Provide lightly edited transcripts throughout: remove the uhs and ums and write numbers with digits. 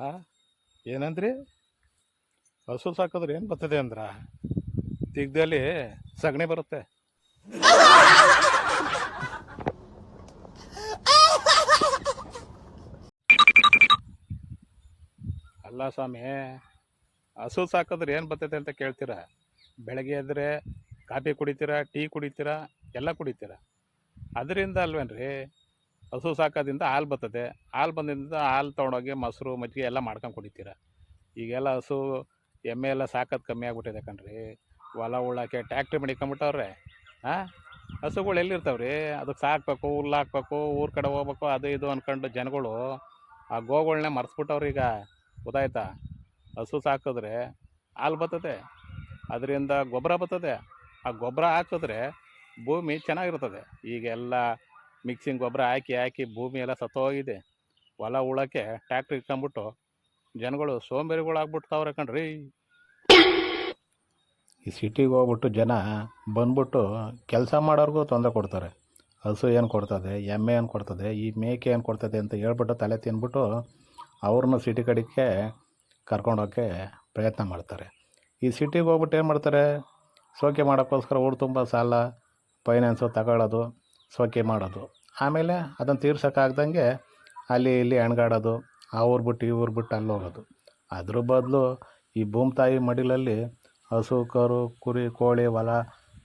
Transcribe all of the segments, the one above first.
ಆ ಏನಂದ್ರಿ? ಹಸು ಸಾಕಿದ್ರೆ ಏನು ಬರ್ತದೆ ಅಂದ್ರ ದಿಗ್ದಲ್ಲಿ ಸಗಣಿ ಬರುತ್ತೆ. ಅಲ್ಲ ಸ್ವಾಮಿ, ಹಸು ಸಾಕಿದ್ರೆ ಏನು ಬರ್ತದೆ ಅಂತ ಕೇಳ್ತೀರಾ? ಬೆಳಗ್ಗೆ ಎದ್ರೆ ಕಾಫಿ ಕುಡಿತೀರಾ, ಟೀ ಕುಡಿತೀರಾ, ಎಲ್ಲ ಕುಡಿತೀರಾ. ಅದರಿಂದ ಅಲ್ವೇನ್ರಿ ಹಸು ಸಾಕೋದ್ರಿಂದ ಹಾಲು ಬರ್ತದೆ. ಹಾಲು ಬಂದಿಂದ ಹಾಲು ತೊಗೊಂಡೋಗಿ ಮೊಸರು ಮಜ್ಜಿಗೆ ಎಲ್ಲ ಮಾಡ್ಕೊಂಡು ಕುಡಿತೀರ. ಈಗೆಲ್ಲ ಹಸು ಎಮ್ಮೆ ಎಲ್ಲ ಸಾಕೋದು ಕಮ್ಮಿ ಆಗ್ಬಿಟ್ಟಿದೆ ಕಣ್ರಿ. ಹೊಲ ಉಳ್ಳೋಕ್ಕೆ ಟ್ಯಾಕ್ಟ್ರಿ ಮಡಿಕೊಂಬಿಟ್ಟವ್ರೆ. ಹಾಂ, ಹಸುಗಳು ಎಲ್ಲಿರ್ತಾವ್ರಿ? ಅದಕ್ಕೆ ಸಾಕಬೇಕು, ಹುಲ್ಲು ಹಾಕ್ಬೇಕು, ಊರ ಕಡೆ ಹೋಗ್ಬೇಕು, ಅದು ಇದು ಅಂದ್ಕೊಂಡು ಜನಗಳು ಆ ಗೋಗಳನ್ನೇ ಮರ್ಸ್ಬಿಟ್ಟವ್ರು ಈಗ. ಗೊತ್ತಾಯ್ತಾ? ಹಸು ಸಾಕಿದ್ರೆ ಹಾಲು ಬರ್ತದೆ, ಅದರಿಂದ ಗೊಬ್ಬರ ಬರ್ತದೆ. ಆ ಗೊಬ್ಬರ ಹಾಕಿದ್ರೆ ಭೂಮಿ ಚೆನ್ನಾಗಿರ್ತದೆ. ಈಗೆಲ್ಲ ಮಿಕ್ಸಿಂಗ್ ಗೊಬ್ಬರ ಹಾಕಿ ಹಾಕಿ ಭೂಮಿ ಎಲ್ಲ ಸತ್ತೋಗಿದೆ. ಹೊಲ ಉಳೋಕ್ಕೆ ಟ್ಯಾಕ್ಟ್ರಿ ಇಟ್ಕೊಂಬಿಟ್ಟು ಜನಗಳು ಸೋಂಬೇರಿಗಳಾಗ್ಬಿಡ್ತಾವ್ರೆ ಕಣ್ರಿ. ಈ ಸಿಟಿಗೆ ಹೋಗ್ಬಿಟ್ಟು ಜನ ಬಂದ್ಬಿಟ್ಟು ಕೆಲಸ ಮಾಡೋರ್ಗೂ ತೊಂದರೆ ಕೊಡ್ತಾರೆ. ಹಸು ಏನು ಕೊಡ್ತದೆ, ಎಮ್ಮೆ ಏನು ಕೊಡ್ತದೆ, ಈ ಮೇಕೆ ಏನು ಕೊಡ್ತದೆ ಅಂತ ಹೇಳ್ಬಿಟ್ಟು ತಲೆ ತಿಂದ್ಬಿಟ್ಟು ಅವ್ರನ್ನ ಸಿಟಿ ಕಡೆಗೆ ಕರ್ಕೊಂಡೋಕ್ಕೆ ಪ್ರಯತ್ನ ಮಾಡ್ತಾರೆ. ಈ ಸಿಟಿಗೆ ಹೋಗ್ಬಿಟ್ಟು ಏನು ಮಾಡ್ತಾರೆ? ಶೋಕಿ ಮಾಡೋಕ್ಕೋಸ್ಕರ ಊರು ತುಂಬ ಸಾಲ ಫೈನಾನ್ಸು ತಗೊಳ್ಳೋದು, ಶೋಕಿ ಮಾಡೋದು. ಆಮೇಲೆ ಅದನ್ನು ತೀರ್ಸೋಕ್ಕಾಗ್ದಂಗೆ ಅಲ್ಲಿ ಇಲ್ಲಿ ಹೆಣ್ಗಾಡೋದು, ಆ ಊರು ಬಿಟ್ಟು ಈ ಊರು ಬಿಟ್ಟು ಅಲ್ಲಿ ಹೋಗೋದು. ಅದ್ರ ಬದಲು ಈ ಭೂಮಿ ತಾಯಿ ಮಡಿಲಲ್ಲಿ ಹಸು ಕರು ಕುರಿ ಕೋಳಿ ಹೊಲ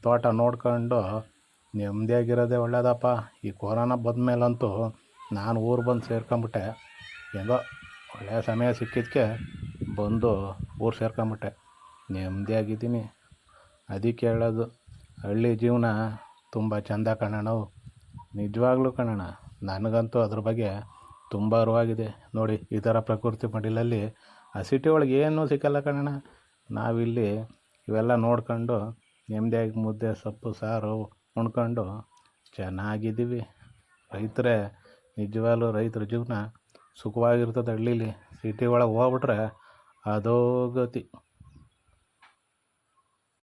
ತೋಟ ನೋಡ್ಕೊಂಡು ನೆಮ್ಮದಿಯಾಗಿರೋದೇ ಒಳ್ಳೆಯದಪ್ಪ. ಈ ಕೊರೋನಾ ಬಂದಮೇಲಂತೂ ನಾನು ಊರು ಬಂದು ಸೇರ್ಕೊಂಬಿಟ್ಟೆ. ಹೆಂಗೋ ಒಳ್ಳೆಯ ಸಮಯ ಸಿಕ್ಕಿದ್ದಕ್ಕೆ ಬಂದು ಊರು ಸೇರ್ಕೊಂಬಿಟ್ಟೆ. ನೆಮ್ಮದಿಯಾಗಿದ್ದೀನಿ. ಅದಕ್ಕೆ ಹೇಳೋದು, ಹಳ್ಳಿ ಜೀವನ ತುಂಬ ಚೆಂದ ಕಣಣ್ಣವು. ನಿಜವಾಗ್ಲೂ ಕಣಣ್ಣ, ನನಗಂತೂ ಅದ್ರ ಬಗ್ಗೆ ತುಂಬ ಅರಿವಾಗಿದೆ. ನೋಡಿ, ಈ ಥರ ಪ್ರಕೃತಿ ಮಡಿಲಲ್ಲಿ ಆ ಸಿಟಿ ಒಳಗೆ ಏನೂ ಸಿಕ್ಕಲ್ಲ ಕಣಣ್ಣ. ನಾವಿಲ್ಲಿ ಇವೆಲ್ಲ ನೋಡ್ಕೊಂಡು ನೆಮ್ಮದಿಯಾಗಿ ಮುದ್ದೆ ಸೊಪ್ಪು ಸಾರು ಉಣ್ಕೊಂಡು ಚೆನ್ನಾಗಿದ್ದೀವಿ. ರೈತರೇ ನಿಜವಾಗ್ಲೂ ರೈತರ ಜೀವನ ಸುಖವಾಗಿರ್ತದೆ ಹಳ್ಳೀಲಿ. ಸಿಟಿ ಒಳಗೆ ಹೋಗ್ಬಿಟ್ರೆ ಅದೋ ಗತಿ.